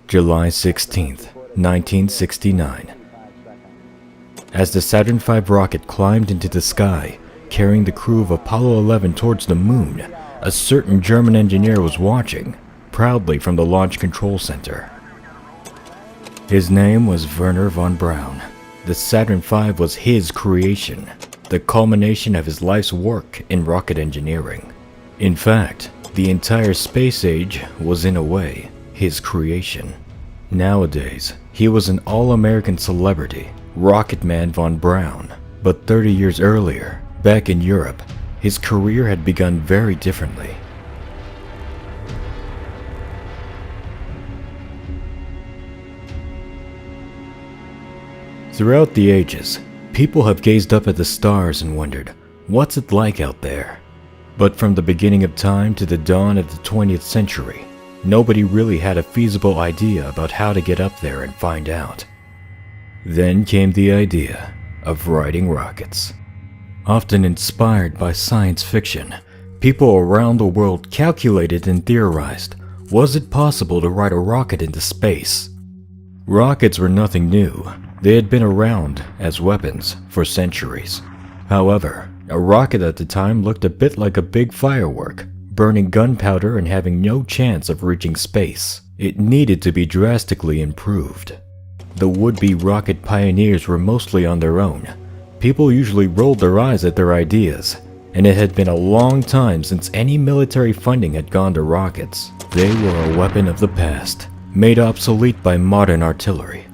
July 16th, 1969. As the Saturn V rocket climbed into the sky, carrying the crew of Apollo 11 towards the moon, a certain German engineer was watching, proudly from the Launch Control Center. His name was Wernher von Braun. The Saturn V was his creation, the culmination of his life's work in rocket engineering. In fact, the entire space age was in a way his creation. Nowadays, he was an all-American celebrity, Rocketman von Braun. But 30 years earlier, back in Europe, his career had begun very differently. Throughout the ages, people have gazed up at the stars and wondered, what's it like out there? But from the beginning of time to the dawn of the 20th century, nobody really had a feasible idea about how to get up there and find out. Then came the idea of riding rockets. Often inspired by science fiction, people around the world calculated and theorized, was it possible to ride a rocket into space? Rockets were nothing new. They had been around as weapons for centuries. However, a rocket at the time looked a bit like a big firework, burning gunpowder and having no chance of reaching space. It needed to be drastically improved. The would-be rocket pioneers were mostly on their own. People usually rolled their eyes at their ideas, and it had been a long time since any military funding had gone to rockets. They were a weapon of the past, made obsolete by modern artillery.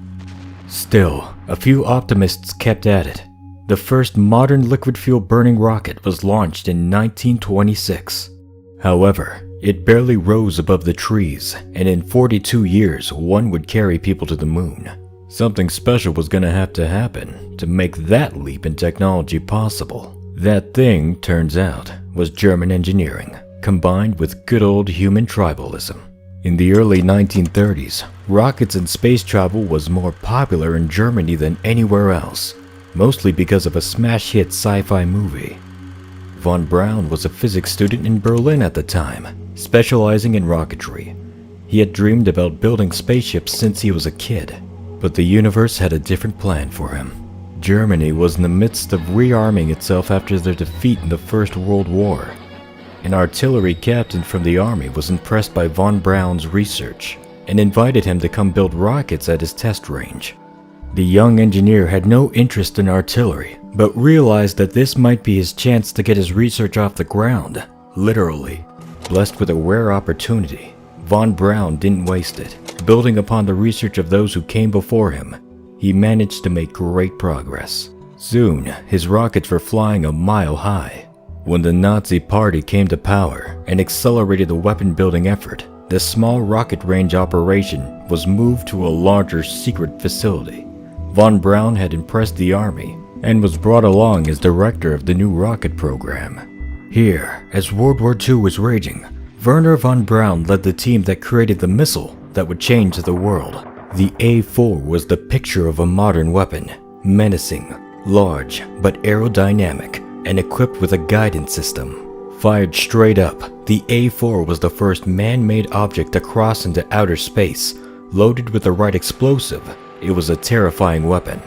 Still, a few optimists kept at it. The first modern liquid fuel burning rocket was launched in 1926. However, it barely rose above the trees, and in 42 years, one would carry people to the moon. Something special was going to have to happen to make that leap in technology possible. That thing, turns out, was German engineering, combined with good old human tribalism. In the early 1930s, rockets and space travel was more popular in Germany than anywhere else, mostly because of a smash hit sci-fi movie. Von Braun was a physics student in Berlin at the time, specializing in rocketry. He had dreamed about building spaceships since he was a kid, but the universe had a different plan for him. Germany was in the midst of rearming itself after their defeat in the First World War. An artillery captain from the army was impressed by von Braun's research and invited him to come build rockets at his test range. The young engineer had no interest in artillery, but realized that this might be his chance to get his research off the ground, literally. Blessed with a rare opportunity, von Braun didn't waste it. Building upon the research of those who came before him, he managed to make great progress. Soon, his rockets were flying a mile high. When the Nazi Party came to power and accelerated the weapon-building effort, the small rocket range operation was moved to a larger secret facility. Von Braun had impressed the army and was brought along as director of the new rocket program. Here, as World War II was raging, Wernher von Braun led the team that created the missile that would change the world. The A-4 was the picture of a modern weapon, menacing, large, but aerodynamic, and equipped with a guidance system. Fired straight up, the A-4 was the first man-made object to cross into outer space. Loaded with the right explosive, it was a terrifying weapon.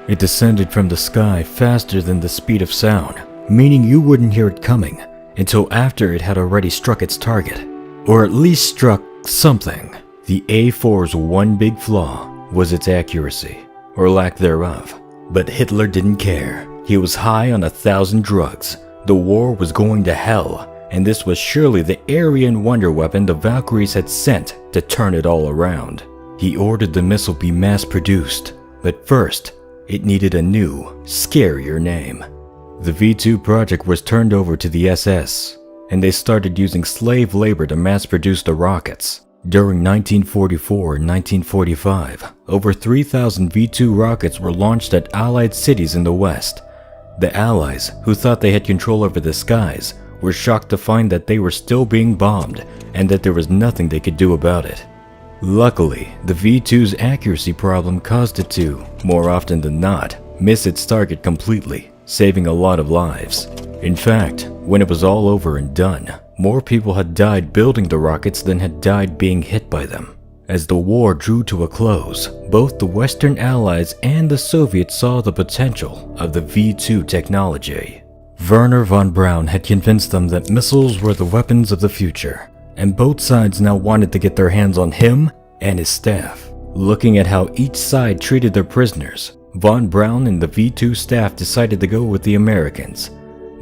It descended from the sky faster than the speed of sound, meaning you wouldn't hear it coming until after it had already struck its target, or at least struck something. The A-4's one big flaw was its accuracy, or lack thereof. But Hitler didn't care. He was high on 1,000 drugs. The war was going to hell, and this was surely the Aryan wonder weapon the Valkyries had sent to turn it all around. He ordered the missile be mass-produced, but first, it needed a new, scarier name. The V2 project was turned over to the SS, and they started using slave labor to mass-produce the rockets. During 1944 and 1945, over 3,000 V2 rockets were launched at Allied cities in the West. The Allies, who thought they had control over the skies, were shocked to find that they were still being bombed and that there was nothing they could do about it. Luckily, the V2's accuracy problem caused it to, more often than not, miss its target completely, saving a lot of lives. In fact, when it was all over and done, more people had died building the rockets than had died being hit by them. As the war drew to a close, both the Western Allies and the Soviets saw the potential of the V-2 technology. Wernher von Braun had convinced them that missiles were the weapons of the future, and both sides now wanted to get their hands on him and his staff. Looking at how each side treated their prisoners, von Braun and the V-2 staff decided to go with the Americans.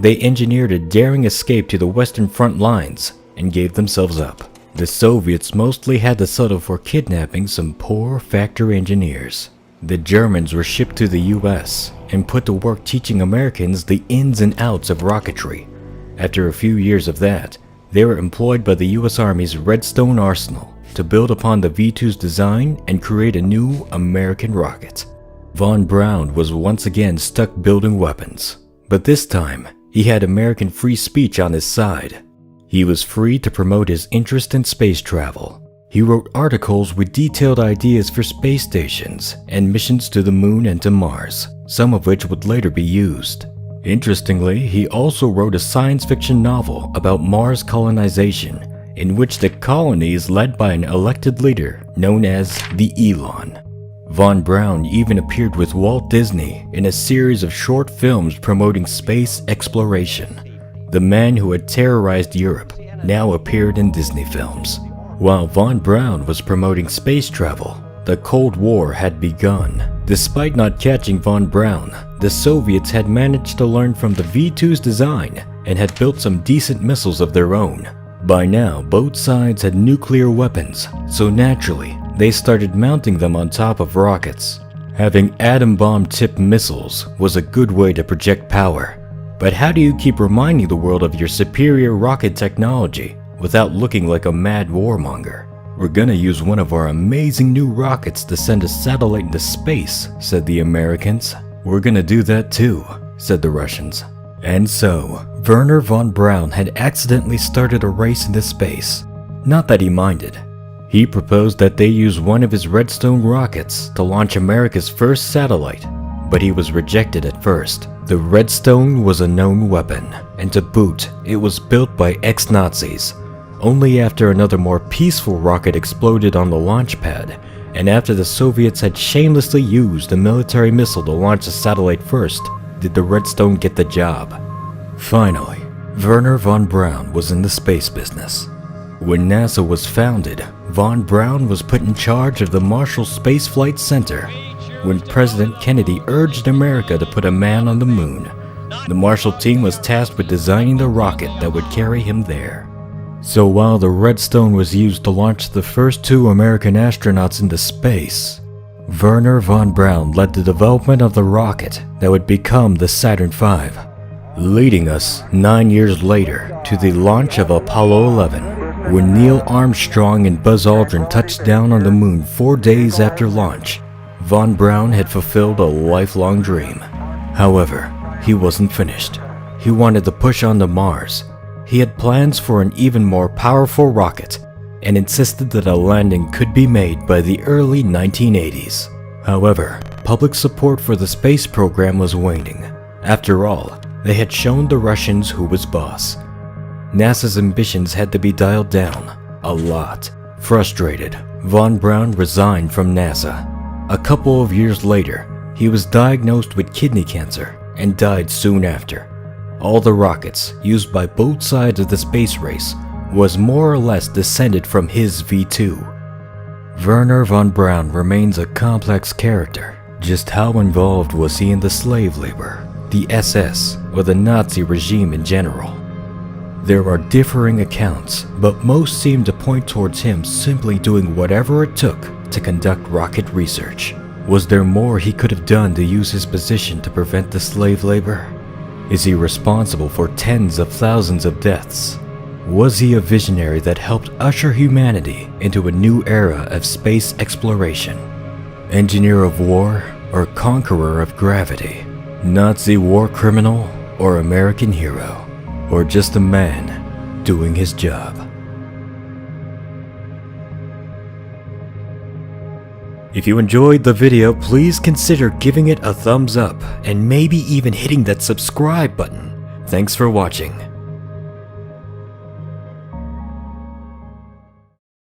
They engineered a daring escape to the Western front lines and gave themselves up. The Soviets mostly had to settle for kidnapping some poor factory engineers. The Germans were shipped to the US and put to work teaching Americans the ins and outs of rocketry. After a few years of that, they were employed by the US Army's Redstone Arsenal to build upon the V-2's design and create a new American rocket. Von Braun was once again stuck building weapons, but this time he had American free speech on his side. He was free to promote his interest in space travel. He wrote articles with detailed ideas for space stations and missions to the moon and to Mars, some of which would later be used. Interestingly, he also wrote a science fiction novel about Mars colonization, in which the colony is led by an elected leader known as the Elon. Von Braun even appeared with Walt Disney in a series of short films promoting space exploration. The man who had terrorized Europe now appeared in Disney films. While von Braun was promoting space travel, the Cold War had begun. Despite not catching von Braun, the Soviets had managed to learn from the V-2's design and had built some decent missiles of their own. By now, both sides had nuclear weapons, so naturally, they started mounting them on top of rockets. Having atom bomb-tipped missiles was a good way to project power. But how do you keep reminding the world of your superior rocket technology without looking like a mad warmonger? We're gonna use one of our amazing new rockets to send a satellite into space, said the Americans. We're gonna do that too, said the Russians. And so, Wernher von Braun had accidentally started a race into space. Not that he minded. He proposed that they use one of his Redstone rockets to launch America's first satellite, but he was rejected at first. The Redstone was a known weapon, and to boot, it was built by ex-Nazis. Only after another more peaceful rocket exploded on the launch pad, and after the Soviets had shamelessly used a military missile to launch the satellite first, did the Redstone get the job. Finally, Wernher von Braun was in the space business. When NASA was founded, von Braun was put in charge of the Marshall Space Flight Center. When President Kennedy urged America to put a man on the moon, the Marshall team was tasked with designing the rocket that would carry him there. So while the Redstone was used to launch the first 2 American astronauts into space, Wernher von Braun led the development of the rocket that would become the Saturn V, leading us 9 years later to the launch of Apollo 11. When Neil Armstrong and Buzz Aldrin touched down on the moon 4 days after launch, von Braun had fulfilled a lifelong dream. However, he wasn't finished. He wanted to push on to Mars. He had plans for an even more powerful rocket and insisted that a landing could be made by the early 1980s. However, public support for the space program was waning. After all, they had shown the Russians who was boss. NASA's ambitions had to be dialed down a lot. Frustrated, von Braun resigned from NASA. A couple of years later, he was diagnosed with kidney cancer and died soon after. All the rockets used by both sides of the space race was more or less descended from his V-2. Wernher von Braun remains a complex character. Just how involved was he in the slave labor, the SS, or the Nazi regime in general? There are differing accounts, but most seem to point towards him simply doing whatever it took to conduct rocket research. Was there more he could have done to use his position to prevent the slave labor? Is he responsible for tens of thousands of deaths? Was he a visionary that helped usher humanity into a new era of space exploration? Engineer of war or conqueror of gravity? Nazi war criminal or American hero? Or just a man doing his job? If you enjoyed the video, please consider giving it a thumbs up and maybe even hitting that subscribe button. Thanks for watching.